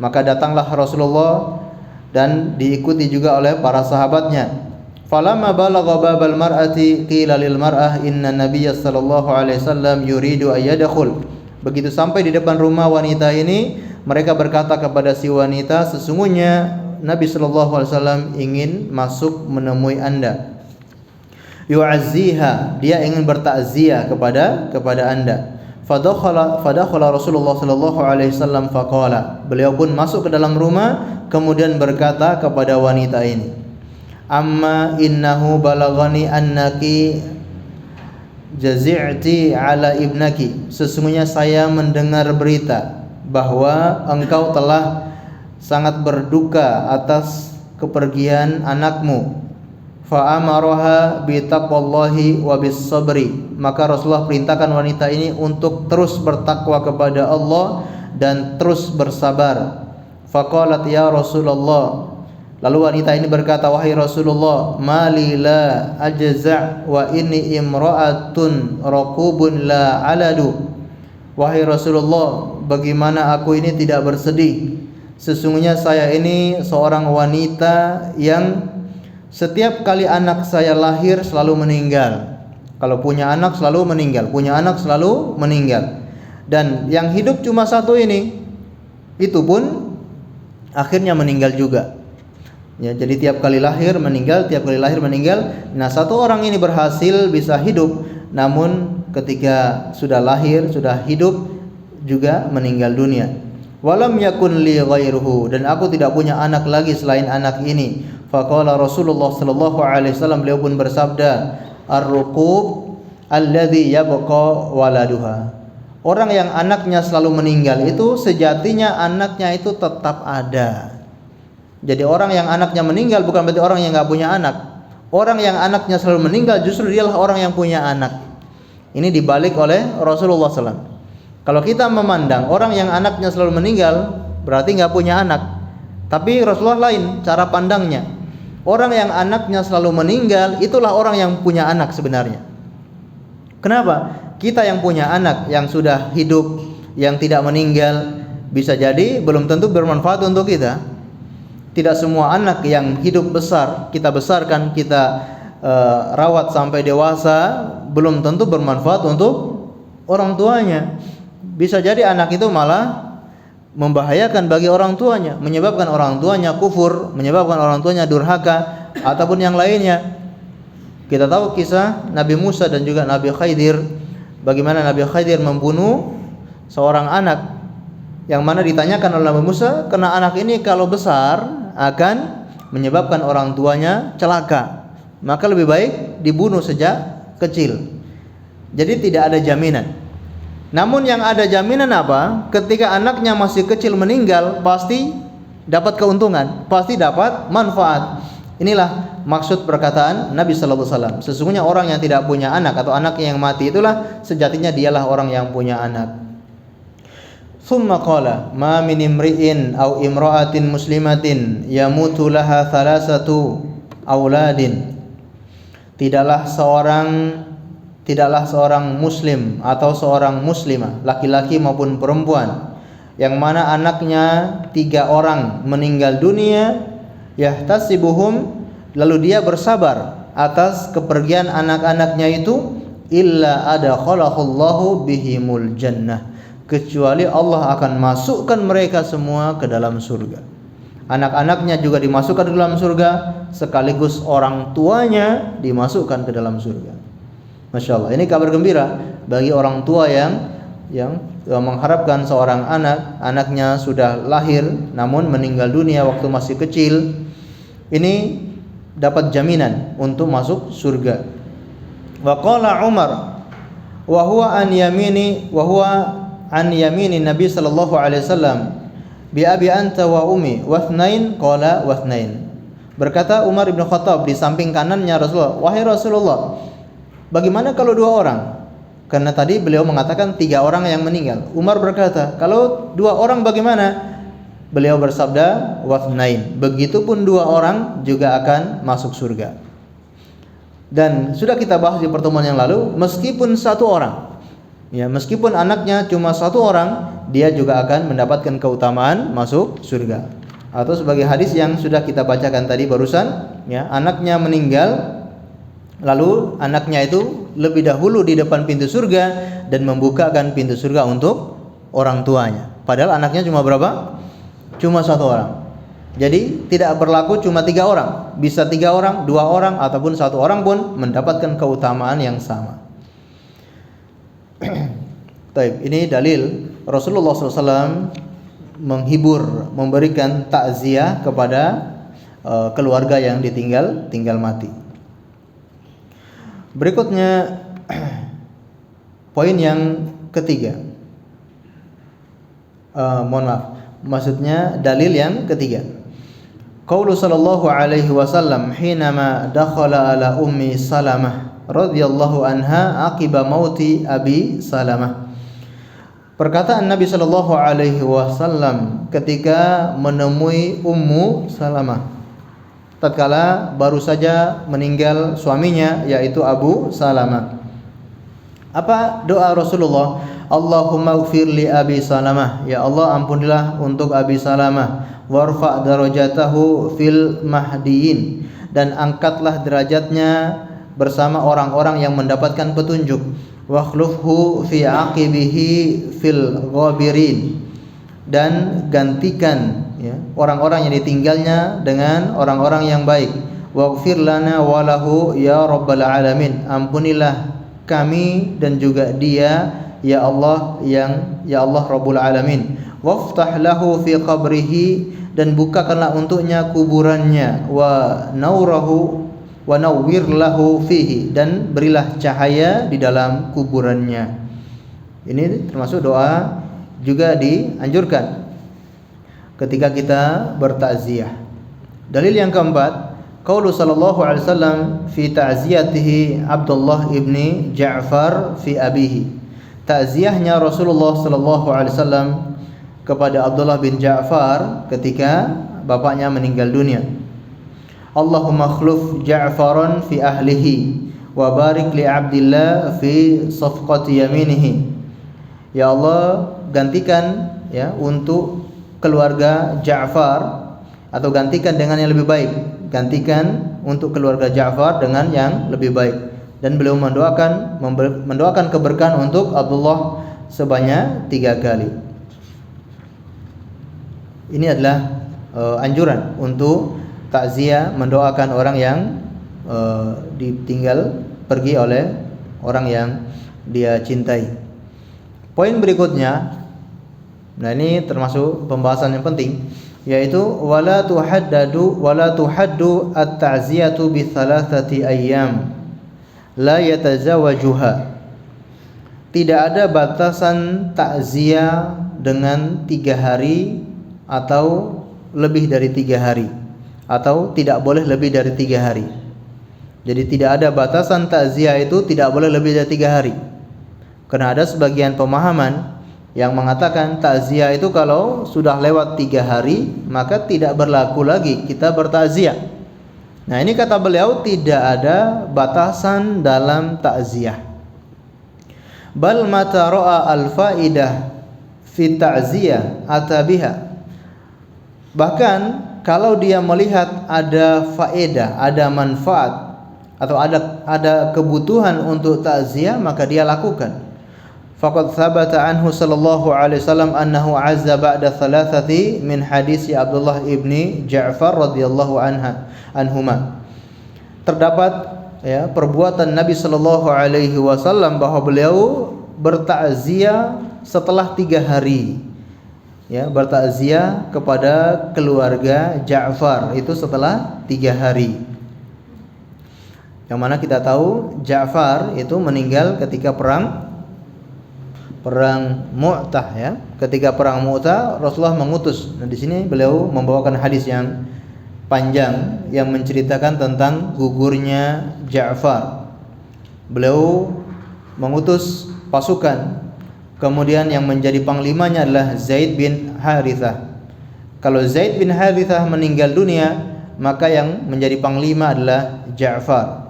Maka datanglah Rasulullah dan diikuti juga oleh para sahabatnya. Falamma balagha babal mar'ati qila lil mar'ah inna Nabiyya sallallahu alaihi wasallam yuridu ayyadkhul. Begitu sampai di depan rumah wanita ini, mereka berkata kepada si wanita, sesungguhnya Nabi sallallahu alaihi wasallam ingin masuk menemui Anda. Yu'azziha, dia ingin bertakziah kepada Anda. Fadakhala Rasulullah sallallahu alaihi wasallam faqala. Beliau pun masuk ke dalam rumah kemudian berkata kepada wanita ini, amma innahu balagani annaki jazi'ti ala ibnaki. Sesungguhnya saya mendengar berita bahwa engkau telah sangat berduka atas kepergian anakmu. Fa amaraha bi taqwallahi wa bis sabri. Maka Rasulullah perintahkan wanita ini untuk terus bertakwa kepada Allah dan terus bersabar. Faqalat ya Rasulullah. Lalu wanita ini berkata, wahai Rasulullah, mali la ajza' wa inni imra'atun raqubun la aladu. Wahai Rasulullah, bagaimana aku ini tidak bersedih? Sesungguhnya saya ini seorang wanita yang setiap kali anak saya lahir selalu meninggal. Kalau punya anak selalu meninggal, punya anak selalu meninggal. Dan yang hidup cuma satu ini, itu pun akhirnya meninggal juga. Ya, jadi tiap kali lahir meninggal, tiap kali lahir meninggal. Nah, satu orang ini berhasil bisa hidup, namun ketika sudah lahir, sudah hidup juga meninggal dunia. Walam yakun li ghairuhu, dan aku tidak punya anak lagi selain anak ini. Faqala Rasulullah sallallahu alaihi wasallam, beliau pun bersabda, ar-ruqub alladhi yabqa waladuha. Orang yang anaknya selalu meninggal itu sejatinya anaknya itu tetap ada. Jadi orang yang anaknya meninggal bukan berarti orang yang enggak punya anak. Orang yang anaknya selalu meninggal justru dialah orang yang punya anak. Ini dibalik oleh Rasulullah SAW. Kalau kita memandang orang yang anaknya selalu meninggal berarti enggak punya anak. Tapi Rasulullah lain cara pandangnya. Orang yang anaknya selalu meninggal itulah orang yang punya anak sebenarnya. Kenapa? Kita yang punya anak yang sudah hidup, yang tidak meninggal, bisa jadi belum tentu bermanfaat untuk kita. Tidak semua anak yang hidup besar, kita besarkan, kita rawat sampai dewasa, belum tentu bermanfaat untuk orang tuanya. Bisa jadi anak itu malah membahayakan bagi orang tuanya, menyebabkan orang tuanya kufur, menyebabkan orang tuanya durhaka, ataupun yang lainnya. Kita tahu kisah Nabi Musa dan juga Nabi Khidir, bagaimana Nabi Khidir membunuh seorang anak, yang mana ditanyakan oleh Nabi Musa, karena anak ini kalau besar akan menyebabkan orang tuanya celaka, maka lebih baik dibunuh sejak kecil. Jadi tidak ada jaminan. Namun yang ada jaminan apa? Ketika anaknya masih kecil meninggal, pasti dapat keuntungan, pasti dapat manfaat. Inilah maksud perkataan Nabi sallallahu alaihi wasallam. Sesungguhnya orang yang tidak punya anak atau anaknya yang mati itulah sejatinya dialah orang yang punya anak. Tsumma qala ma min imri'in aw imra'atin muslimatin yamutu laha thalathatu auladin. Tidaklah seorang muslim atau seorang muslimah, laki-laki maupun perempuan, yang mana anaknya 3 orang meninggal dunia, yahtasibuhum, lalu dia bersabar atas kepergian anak-anaknya itu, illa adakhalahullahu bihimul jannah, kecuali Allah akan masukkan mereka semua ke dalam surga. Anak-anaknya juga dimasukkan ke dalam surga, sekaligus orang tuanya dimasukkan ke dalam surga. Masya Allah, ini kabar gembira bagi orang tua yang mengharapkan seorang anaknya sudah lahir namun meninggal dunia waktu masih kecil. Ini dapat jaminan untuk masuk surga. Wa qala Umar wa huwa an yamini Nabi sallallahu alaihi wasallam bi abi anta wa ummi wa ithnain qala wa ithnain. Berkata Umar bin Khattab di samping kanannya Rasulullah, wahai Rasulullah, bagaimana kalau 2 orang? Karena tadi beliau mengatakan 3 orang yang meninggal. Umar berkata, kalau 2 orang bagaimana? Beliau bersabda, wathnain. Begitupun 2 orang juga akan masuk surga. Dan sudah kita bahas di pertemuan yang lalu, meskipun 1 orang, ya, meskipun anaknya cuma 1 orang, dia juga akan mendapatkan keutamaan masuk surga. Atau sebagai hadis yang sudah kita bacakan tadi barusan, ya, anaknya meninggal, lalu anaknya itu lebih dahulu di depan pintu surga dan membukakan pintu surga untuk orang tuanya. Padahal anaknya cuma berapa? Cuma 1 orang. Jadi tidak berlaku cuma 3 orang. Bisa 3 orang, 2 orang, ataupun 1 orang pun mendapatkan keutamaan yang sama. Baik, ini dalil Rasulullah SAW menghibur, memberikan takziah kepada keluarga yang tinggal mati. Berikutnya poin yang ketiga. Maksudnya dalil yang ketiga. Qaulu sallallahu alaihi wasallam hinama dakhala ala ummi Salamah radhiyallahu anha aqiba mauti Abi Salamah. Perkataan Nabi sallallahu alaihi wasallam ketika menemui Ummu Salamah tatkala baru saja meninggal suaminya, yaitu Abu Salamah. Apa doa Rasulullah? Allahumma ighfir li Abi Salamah, ya Allah ampunilah untuk Abi Salamah, warfa' darajatahu fil mahdiyin, dan angkatlah derajatnya bersama orang-orang yang mendapatkan petunjuk, wakhlufhu fi aqibihi fil ghabirin, dan gantikan, ya, orang-orang yang ditinggalnya dengan orang-orang yang baik. Waghfir lana walahu ya rabbal alamin, ampunilah kami dan juga dia, ya Allah Rabbul Alamin. Waftah lahu fi qabrihi, dan bukakanlah untuknya kuburannya, wa nawwir lahu fihi, dan berilah cahaya di dalam kuburannya. Ini termasuk doa juga dianjurkan ketika kita bertakziah. Dalil yang keempat, qaulu sallallahu alaihi wasallam fi ta'ziyatihi Abdullah ibni Ja'far fi abihi. Takziahnya Rasulullah sallallahu alaihi wasallam kepada Abdullah bin Ja'far ketika bapaknya meninggal dunia. Allahumma akhluf Ja'faran fi ahlihi wa barik li Abdillah fi safqati yaminihi. Ya Allah, gantikan, ya, untuk keluarga Ja'far, atau gantikan dengan yang lebih baik. Gantikan untuk keluarga Ja'far dengan yang lebih baik. Dan beliau mendoakan keberkahan untuk Abdullah sebanyak 3 kali. Ini adalah anjuran untuk takziah, mendoakan orang yang ditinggal pergi oleh orang yang dia cintai. Poin berikutnya, nah ini termasuk pembahasan yang penting, yaitu wala tuhaddu at-ta'ziyatu bi thalathati ayyam. la yatazawajuha. Tidak ada batasan takziah dengan 3 hari atau lebih dari 3 hari, atau tidak boleh lebih dari 3 hari. Jadi tidak ada batasan takziah itu tidak boleh lebih dari 3 hari. Karena ada sebagian pemahaman yang mengatakan takziah itu kalau sudah lewat 3 hari maka tidak berlaku lagi kita bertakziah. Nah, ini kata beliau tidak ada batasan dalam takziah. Bal mata ra'a al-faidah fi ta'ziyah atabiha. Bahkan kalau dia melihat ada faedah, ada manfaat atau ada kebutuhan untuk takziah, maka dia lakukan. Faqad thabata anhu sallallahu alaihi wasallam annahu azza ba'da thalathati min hadis Abdullah ibni Ja'far radhiyallahu anhuma. Terdapat perbuatan Nabi sallallahu alaihi wasallam bahwa beliau bertakziah setelah 3 hari. Bertakziah kepada keluarga Ja'far itu setelah 3 hari. Yang mana kita tahu Ja'far itu meninggal ketika perang Mu'tah ya. Ketika perang Mu'tah Rasulullah mengutus. Nah, di sini beliau membawakan hadis yang panjang yang menceritakan tentang gugurnya Ja'far. Beliau mengutus pasukan, kemudian yang menjadi panglimanya adalah Zaid bin Harithah. Kalau Zaid bin Harithah meninggal dunia, maka yang menjadi panglima adalah Ja'far.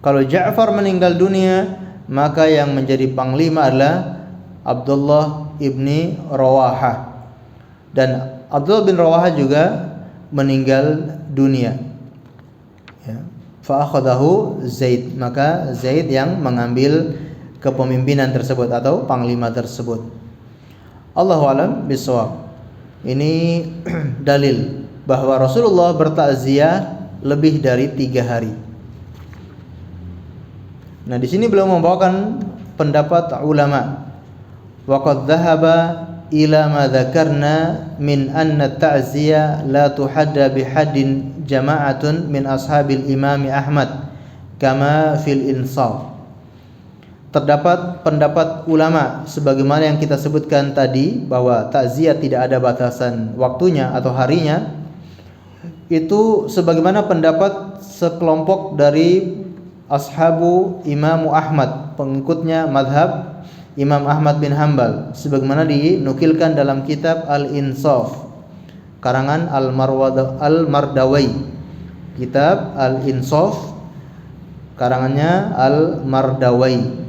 Kalau Ja'far meninggal dunia, maka yang menjadi panglima adalah Abdullah ibni Rawahah. Dan Abdullah bin Rawahah juga meninggal dunia. Fa akhadahu Zaid, maka Zaid yang mengambil kepemimpinan tersebut atau panglima tersebut. Allahu a'lam bishawab. Ini dalil bahwa Rasulullah bertakziah lebih dari 3 hari. Nah, di sini beliau membawakan pendapat ulama. Wa qad dhahaba ila ma dzakarna min anna ta'ziyah la tuhadda bihaddin jama'atun min ashabil Imam Ahmad kama fil insaf. Terdapat pendapat ulama sebagaimana yang kita sebutkan tadi bahwa takziah tidak ada batasan waktunya atau harinya. Itu sebagaimana pendapat sekelompok dari ashabu Imam Ahmad, pengikutnya madhab Imam Ahmad bin Hanbal, sebagaimana dinukilkan dalam kitab Al-Insaf karangan Al-Mardawi. Kitab Al-Insaf karangannya Al-Mardawi.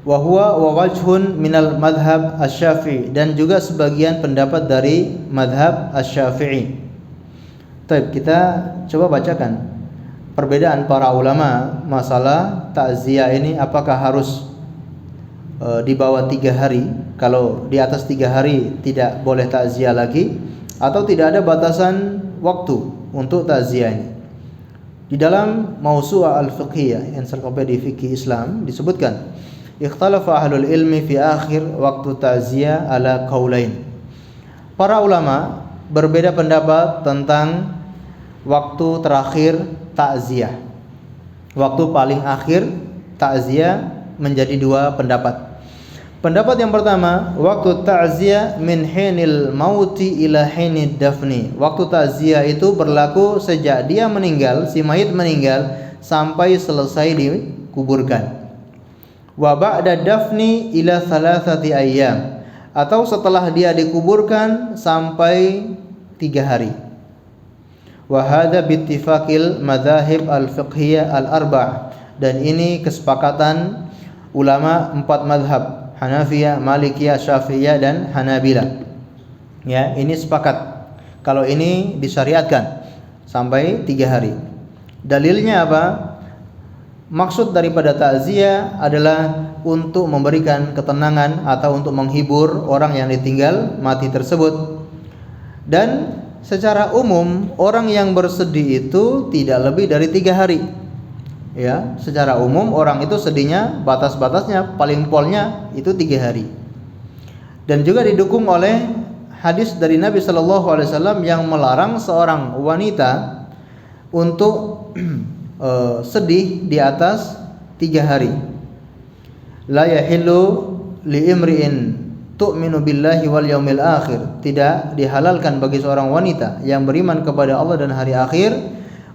Wa huwa wa wajhun minal madhab asy-Syafi'i, dan juga sebagian pendapat dari madhab asy-Syafi'i. Baik, kita coba bacakan perbedaan para ulama masalah takziah ini, apakah harus di bawah 3 hari, kalau di atas 3 hari tidak boleh takziah lagi, atau tidak ada batasan waktu untuk takziah ini. Di dalam Mawsu'ah al-Fiqhiyah, ensiklopedia fikih Islam, disebutkan ikhtalafa ahlul ilmi fi akhir waktu takziah ala qaulain. Para ulama berbeda pendapat tentang waktu terakhir takziah. Waktu paling akhir takziah menjadi 2 pendapat. Pendapat yang pertama, waktu takziah min hinil mauti ila hinid dafni. Waktu takziah itu berlaku sejak dia meninggal, si mayit meninggal, sampai selesai dikuburkan. Wa ba'da dafni ila 3 ayyam, atau setelah dia dikuburkan sampai 3 hari. Wa hadza bittifaqil madzahib al-fiqhiyah al-arba', dan ini kesepakatan ulama 4 mazhab, Hanafiyah, Malikiyah, Syafi'iyah dan Hanabilah. Ya, ini sepakat kalau ini disyariatkan sampai 3 hari. Dalilnya apa? Maksud daripada takziah adalah untuk memberikan ketenangan atau untuk menghibur orang yang ditinggal mati tersebut. Dan secara umum orang yang bersedih itu tidak lebih dari 3 hari. Ya, secara umum orang itu sedihnya batas-batasnya paling polnya itu 3 hari. Dan juga didukung oleh hadis dari Nabi sallallahu alaihi wasallam yang melarang seorang wanita untuk sedih di atas 3 hari. La yahillu li imri'in tu'minu billahi wal yaumil akhir. Tidak dihalalkan bagi seorang wanita yang beriman kepada Allah dan hari akhir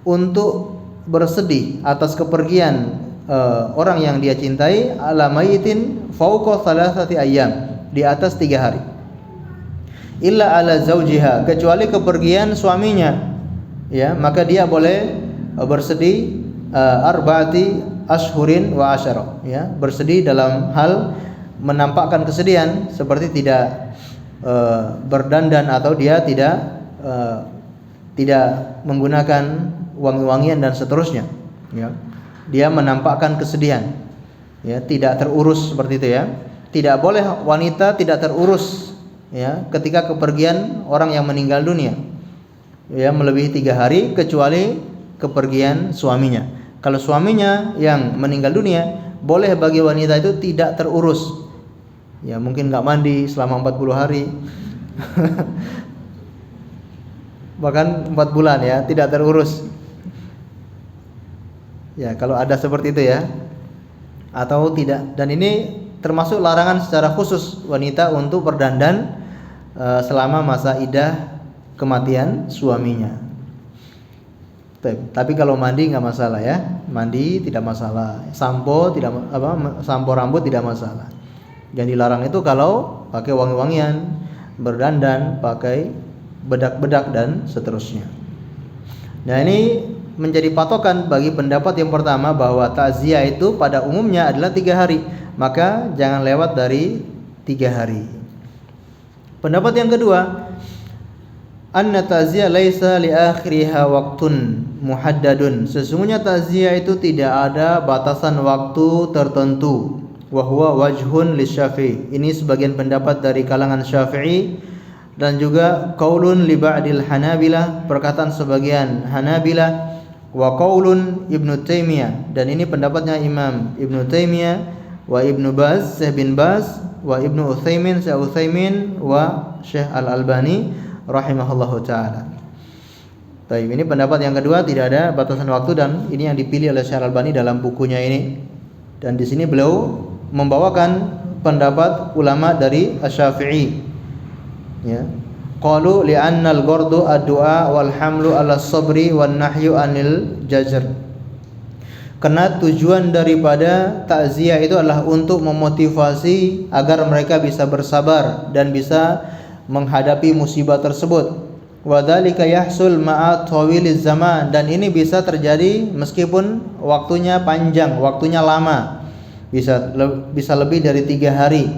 untuk bersedih atas kepergian orang yang dia cintai, ala mayitin fauqa thalathati ayyam, di atas 3 hari. Illa ala zaujiha, kecuali kepergian suaminya, ya, maka dia boleh bersedih arba'ati ashhurin wa asyara, ya, bersedih dalam hal menampakkan kesedihan seperti tidak berdandan atau dia tidak menggunakan wangi-wangian dan seterusnya, ya. Dia menampakkan kesedihan, ya, tidak terurus seperti itu, ya. Tidak boleh wanita tidak terurus, ya, ketika kepergian orang yang meninggal dunia, ya, melebihi 3 hari kecuali kepergian suaminya. Kalau suaminya yang meninggal dunia, boleh bagi wanita itu tidak terurus, ya, mungkin nggak mandi selama 40 hari bahkan 4 bulan, ya, tidak terurus, ya, kalau ada seperti itu, ya, atau tidak. Dan ini termasuk larangan secara khusus wanita untuk berdandan selama masa iddah kematian suaminya. Tapi kalau mandi nggak masalah, ya, mandi tidak masalah, sampo rambut tidak masalah. Yang dilarang itu kalau pakai wangi-wangian, berdandan, pakai bedak-bedak dan seterusnya. Nah, ini menjadi patokan bagi pendapat yang pertama bahwa takziah itu pada umumnya adalah 3 hari, maka jangan lewat dari 3 hari. Pendapat yang kedua, anna ta'ziyah laisa li akhiriha waqtun muhaddadun. Sesungguhnya ta'ziyah itu tidak ada batasan waktu tertentu. Wa huwa wajhun lisyafi'i. Ini sebagian pendapat dari kalangan Syafi'i dan juga qaulun li ba'dil Hanabilah, perkataan sebagian Hanabilah, wa qaulun Ibnu Taimiyah, dan ini pendapatnya Imam Ibnu Taimiyah, wa Ibnu Baz, Syekh bin Baz, wa Ibnu Utsaimin, Syekh Utsaimin, wa Syekh Al-Albani rahimahullahu ta'ala. Baik, ini pendapat yang kedua, tidak ada batasan waktu, dan ini yang dipilih oleh Syekh Al-Albani dalam bukunya ini. Dan di sini beliau membawakan pendapat ulama dari Asy-Syafi'i, ya. Qalu li'anna al-ghardu ad-du'a wal hamlu 'ala sabri wan nahyu 'anil jazr. Karena tujuan daripada takziah itu adalah untuk memotivasi agar mereka bisa bersabar dan bisa menghadapi musibah tersebut. Wa dzalika yahsul ma'a tawiliz zaman, dan ini bisa terjadi meskipun waktunya panjang, waktunya lama. Bisa lebih dari 3 hari.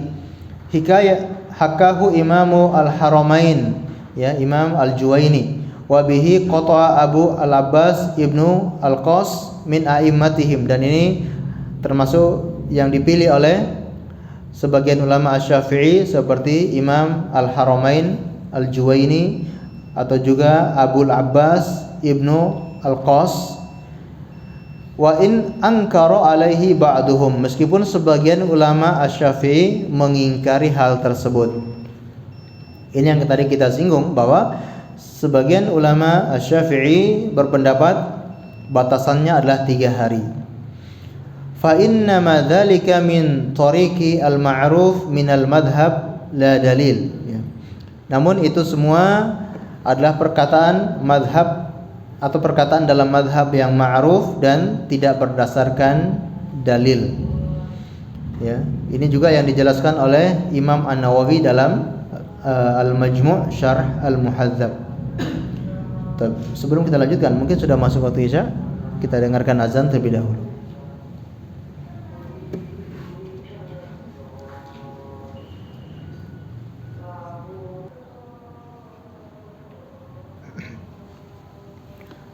Hakahu Imamu Al-Haramain, ya, Imam Al-Juwaini, wa bihi qata'a Abu Al-Abbas Ibnu Al-Qas min a'immatihim, dan ini termasuk yang dipilih oleh sebagian ulama Asy-Syafi'i seperti Imam Al-Haramain Al-Juwaini atau juga Abu Al-Abbas Ibnu Al-Qas. Wa in ankara alaihi ba'duhum, meskipun sebagian ulama Asy-Syafi'i mengingkari hal tersebut. Ini yang tadi kita singgung, bahwa sebagian ulama Asy-Syafi'i berpendapat batasannya adalah 3 hari. Fa inna ma dzalika min tariqi al-ma'ruf min al-madhhab la dalil, ya. Namun itu semua adalah perkataan madhab atau perkataan dalam madhab yang ma'ruf dan tidak berdasarkan dalil, ya. Ini juga yang dijelaskan oleh Imam An-Nawawi dalam Al-Majmu' Syarh Al-Muhadzab. Sebelum kita lanjutkan, mungkin sudah masuk waktu Isya, kita dengarkan azan terlebih dahulu.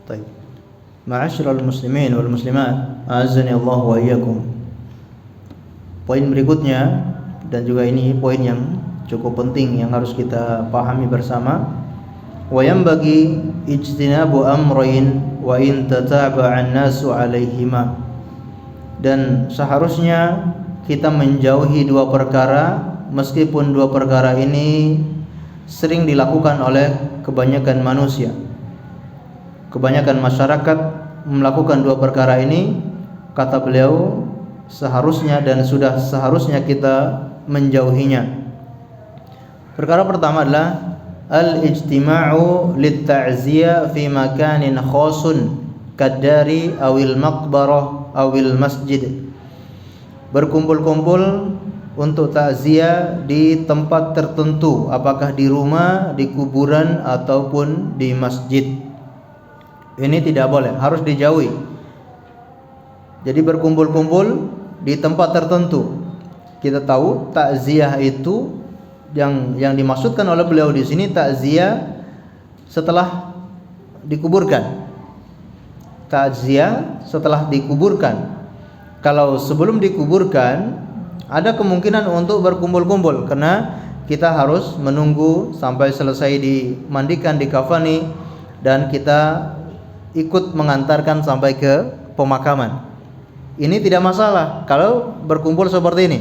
Baik. Ma'asyiral muslimin wal muslimat, azani Allah wa iyyakum. Poin berikutnya, dan juga ini poin yang cukup penting yang harus kita pahami bersama, wa yanbaghi ijtinabu amrayn wa in tataba'an nasu 'alaihima. Dan seharusnya kita menjauhi 2 perkara meskipun 2 perkara ini sering dilakukan oleh kebanyakan manusia, kebanyakan masyarakat melakukan dua perkara ini, kata beliau, seharusnya dan sudah seharusnya kita menjauhinya. Perkara pertama adalah al-ijtima'u lit-ta'ziyah fi makanin khasun kadari awil maqbarah awil masjid. Berkumpul-kumpul untuk takziah di tempat tertentu, apakah di rumah, di kuburan ataupun di masjid. Ini tidak boleh, harus dijauhi. Jadi berkumpul-kumpul di tempat tertentu. Kita tahu takziah itu yang dimaksudkan oleh beliau di sini takziah setelah dikuburkan. Takziah setelah dikuburkan. Kalau sebelum dikuburkan ada kemungkinan untuk berkumpul-kumpul karena kita harus menunggu sampai selesai dimandikan, dikafani, dan kita ikut mengantarkan sampai ke pemakaman. Ini tidak masalah kalau berkumpul seperti ini.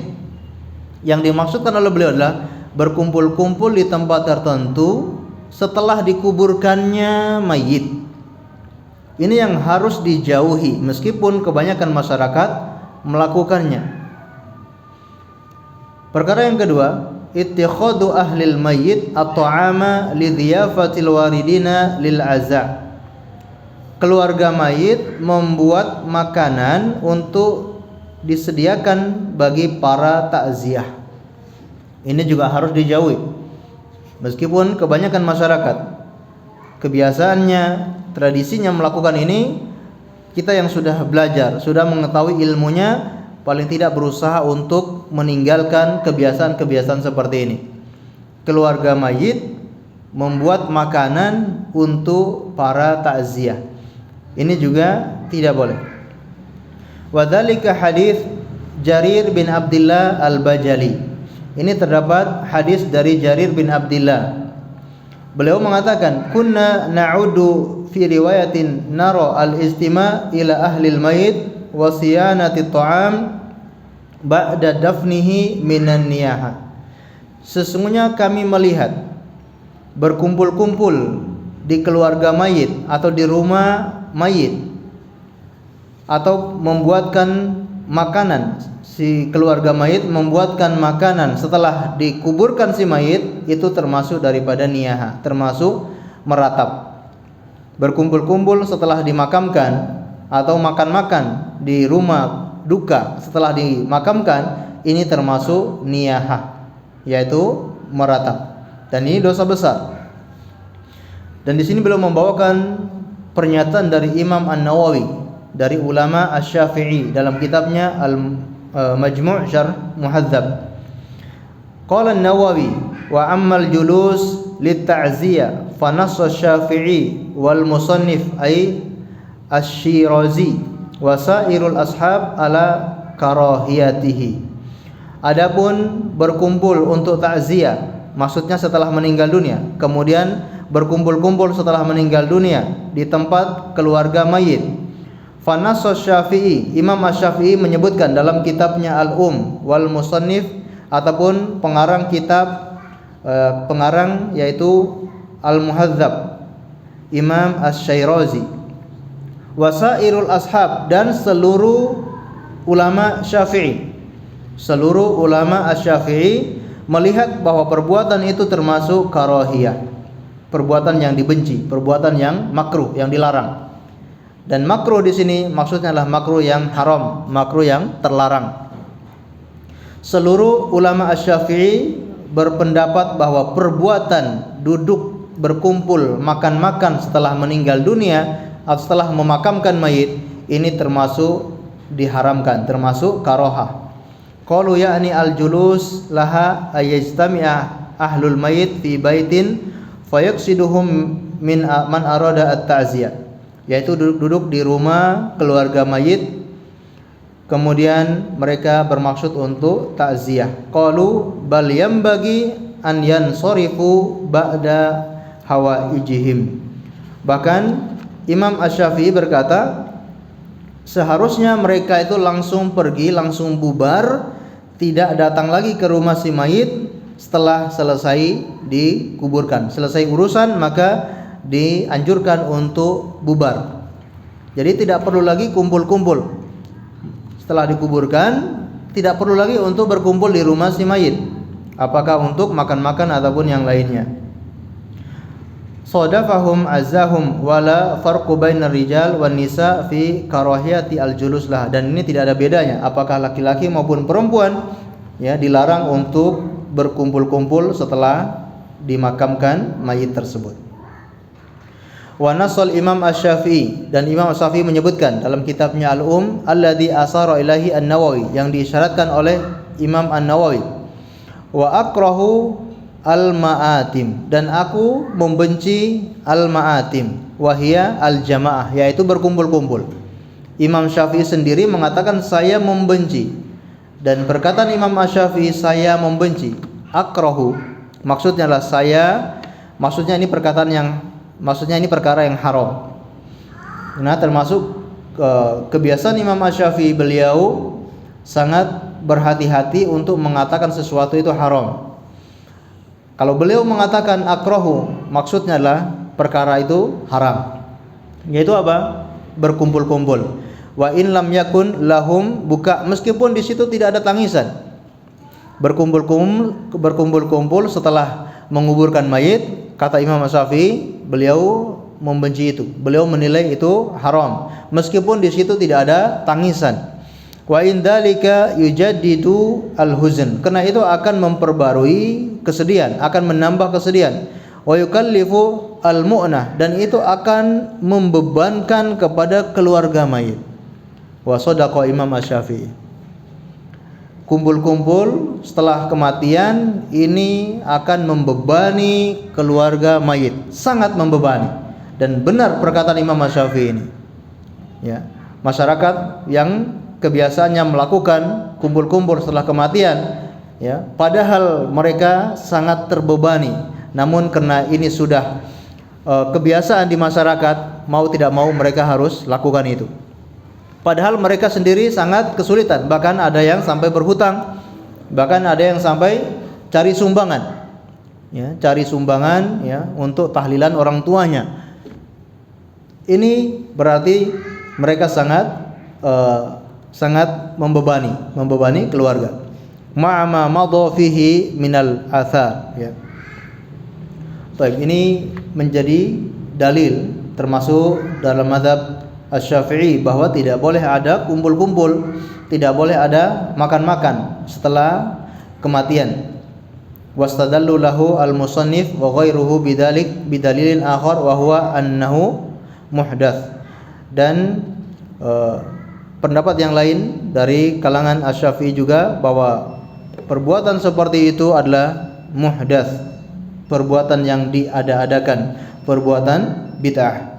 Yang dimaksudkan oleh beliau adalah berkumpul-kumpul di tempat tertentu setelah dikuburkannya mayit. Ini yang harus dijauhi meskipun kebanyakan masyarakat melakukannya. Perkara yang kedua, ittikhadu ahlil mayyit at-ta'ama li dhiyafatil waridina lil aza. Keluarga mayit membuat makanan untuk disediakan bagi para takziah. Ini juga harus dijauhi. Meskipun kebanyakan masyarakat kebiasaannya, tradisinya melakukan ini, kita yang sudah belajar, sudah mengetahui ilmunya, paling tidak berusaha untuk meninggalkan kebiasaan-kebiasaan seperti ini. Keluarga mayit membuat makanan untuk para takziah. Ini juga tidak boleh. Wadzalika hadis Jarir bin Abdullah Al-Bajali. Ini terdapat hadis dari Jarir bin Abdullah. Beliau mengatakan, kunna na'udu fi riwayatin nara al-istima' ila ahli al-mayit wa siyanati ta'am ba'da dafnihi minan niyaha. Sesungguhnya kami melihat berkumpul-kumpul di keluarga mayit atau di rumah mayit atau membuatkan makanan, si keluarga mayit membuatkan makanan setelah dikuburkan si mayit, itu termasuk daripada niyaha, termasuk meratap. Berkumpul-kumpul setelah dimakamkan atau makan-makan di rumah duka setelah dimakamkan, ini termasuk niyaha, yaitu meratap. Dan ini dosa besar. Dan di sini beliau membawakan pernyataan dari Imam An-Nawawi, dari ulama Asy-Syafi'i dalam kitabnya Al-Majmu' Syarh Muhadzab. Qala An-Nawawi wa ammal julus lit-ta'ziyah fa nass Asy-Syafi'i wal musannif ay Asy-Syirazi wa sairul ashab ala karahiyatihi. Adapun berkumpul untuk takziah, maksudnya setelah meninggal dunia, kemudian berkumpul-kumpul setelah meninggal dunia di tempat keluarga mayit. Fanassa Syafi'i, Imam Asy-Syafi'i menyebutkan dalam kitabnya Al-Um wal Musannif, ataupun pengarang kitab pengarang yaitu Al-Muhadzab, Imam Asy-Syirazi, wasairul ashab, dan seluruh ulama Syafi'i. Seluruh ulama Asy-Syafi'i melihat bahwa perbuatan itu termasuk karahiyah, perbuatan yang dibenci, perbuatan yang makruh, yang dilarang. Dan makruh di sini maksudnya adalah makruh yang haram, makruh yang terlarang. Seluruh ulama Asy-Syafi'i berpendapat bahwa perbuatan duduk berkumpul makan-makan setelah meninggal dunia atau setelah memakamkan mayit, ini termasuk diharamkan, termasuk karahah. Qalu ya'ni al-julus laha ayajtami'a ahlul mayit fi baitin fayaqsiduhum min man arada at-ta'ziyah, yaitu duduk di rumah keluarga mayit, kemudian mereka bermaksud untuk takziah. Qalu bal yambagi an yansarifu ba'da hawaijihim. Bahkan Imam Asy-Syafi'i berkata, seharusnya mereka itu langsung pergi, langsung bubar, tidak datang lagi ke rumah si mayit setelah selesai dikuburkan. Selesai urusan maka dianjurkan untuk bubar. Jadi tidak perlu lagi kumpul-kumpul. Setelah dikuburkan, tidak perlu lagi untuk berkumpul di rumah si mayit. Apakah untuk makan-makan ataupun yang lainnya. Sadafahum azzahum wala farqu bainar rijal wan nisa fi karahiyati al-julus lah. Dan ini tidak ada bedanya apakah laki-laki maupun perempuan ya dilarang untuk berkumpul-kumpul setelah dimakamkan mayit tersebut. Wa nasal Imam Asy-Syafi'i, dan Imam Asy-Syafi'i menyebutkan dalam kitabnya alladzi asara ilahi An-Nawawi, yang diisyaratkan oleh Imam An-Nawawi, wa akrahu al-ma'atim, dan aku membenci al-ma'atim, wa hiya al-jamaah, yaitu berkumpul-kumpul. Imam Syafi'i sendiri mengatakan saya membenci, dan perkataan Imam Asy-Syafi'i saya membenci, akrahu maksudnya adalah maksudnya ini perkara yang haram. Nah, termasuk kebiasaan Imam Asy-Syafi'i, beliau sangat berhati-hati untuk mengatakan sesuatu itu haram. Kalau beliau mengatakan akrahu, maksudnya adalah perkara itu haram. Yaitu apa? Berkumpul-kumpul. Wa in lam yakun lahum buka, meskipun di situ tidak ada tangisan. Berkumpul-kumpul setelah menguburkan mayit, kata Imam Asy-Syafi'i, beliau membenci itu. Beliau menilai itu haram meskipun di situ tidak ada tangisan. Wa in dzalika yujaddidu al-huzn, karena itu akan memperbarui kesedihan, akan menambah kesedihan. Wa yukallifu al-mu'nah, dan itu akan membebankan kepada keluarga mayit. Wa shadaqa Imam Asy-Syafi'i. Kumpul-kumpul setelah kematian ini akan membebani keluarga mayit, sangat membebani. Dan benar perkataan Imam Asy-Syafi'i ini. Ya, masyarakat yang kebiasaannya melakukan kumpul-kumpul setelah kematian, ya, padahal mereka sangat terbebani, namun karena ini sudah kebiasaan di masyarakat, mau tidak mau mereka harus lakukan itu. Padahal mereka sendiri sangat kesulitan, bahkan ada yang sampai berhutang, bahkan ada yang sampai cari sumbangan, ya, untuk tahlilan orang tuanya. Ini berarti mereka sangat membebani keluarga. Ma'ama madha fihi minal athar, ya. Baik, ini menjadi dalil termasuk dalam mazhab Asy-Syafi'i bahwa tidak boleh ada kumpul-kumpul, tidak boleh ada makan-makan setelah kematian. Wastadallu lahu al-musannif wa ghairuhu bidalilin akhar wa huwa annahu muhdats. Dan pendapat yang lain dari kalangan Asy-Syafi'i juga bahwa perbuatan seperti itu adalah muhdats, perbuatan yang diada-adakan, perbuatan bid'ah.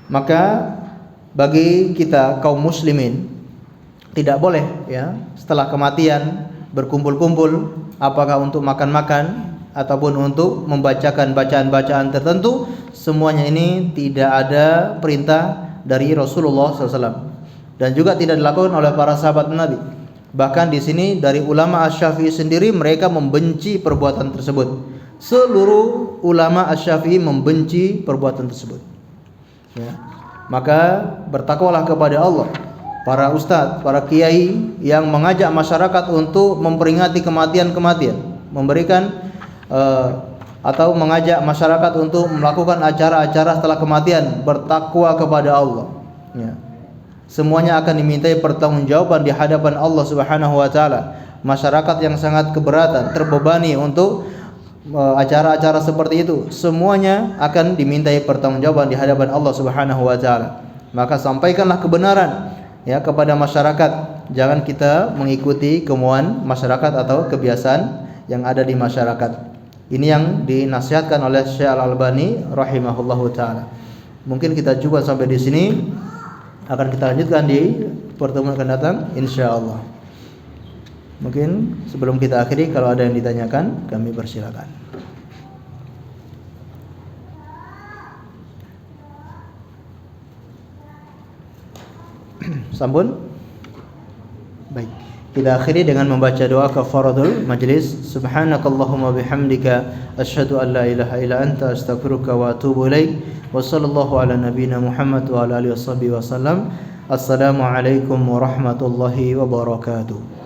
Maka bagi kita kaum muslimin tidak boleh, ya, setelah kematian berkumpul-kumpul, apakah untuk makan-makan ataupun untuk membacakan bacaan-bacaan tertentu. Semuanya ini tidak ada perintah dari Rasulullah SAW dan juga tidak dilakukan oleh para sahabat Nabi. Bahkan di sini dari ulama Asy-Syafi'i sendiri, mereka membenci perbuatan tersebut. Seluruh ulama Asy-Syafi'i membenci perbuatan tersebut. Ya. Maka bertakwalah kepada Allah, para ustadz, para kiai yang mengajak masyarakat untuk memperingati kematian-kematian, memberikan atau mengajak masyarakat untuk melakukan acara-acara setelah kematian, bertakwa kepada Allah, ya. Semuanya akan dimintai pertanggungjawaban di hadapan Allah Subhanahu wa taala. Masyarakat yang sangat keberatan, terbebani untuk acara-acara seperti itu, semuanya akan dimintai pertanggungjawaban di hadapan Allah Subhanahu wa taala. Maka sampaikanlah kebenaran, ya, kepada masyarakat. Jangan kita mengikuti kemauan masyarakat atau kebiasaan yang ada di masyarakat. Ini yang dinasihatkan oleh Syekh Al-Albani rahimahullahu taala. Mungkin kita juga sampai di sini, akan kita lanjutkan di pertemuan akan datang insyaallah. Mungkin sebelum kita akhiri, kalau ada yang ditanyakan, kami persilakan. Sampun? Baik. Kita akhiri dengan membaca doa kafaratul majlis. Subhanakallahumma bihamdika asyhadu an la ilaha illa anta astaghfiruka wa atubu ilaik. Wa sallallahu ala nabiyyina Muhammad wa ala alihi washabihi wasallam. Assalamualaikum warahmatullahi wabarakatuh.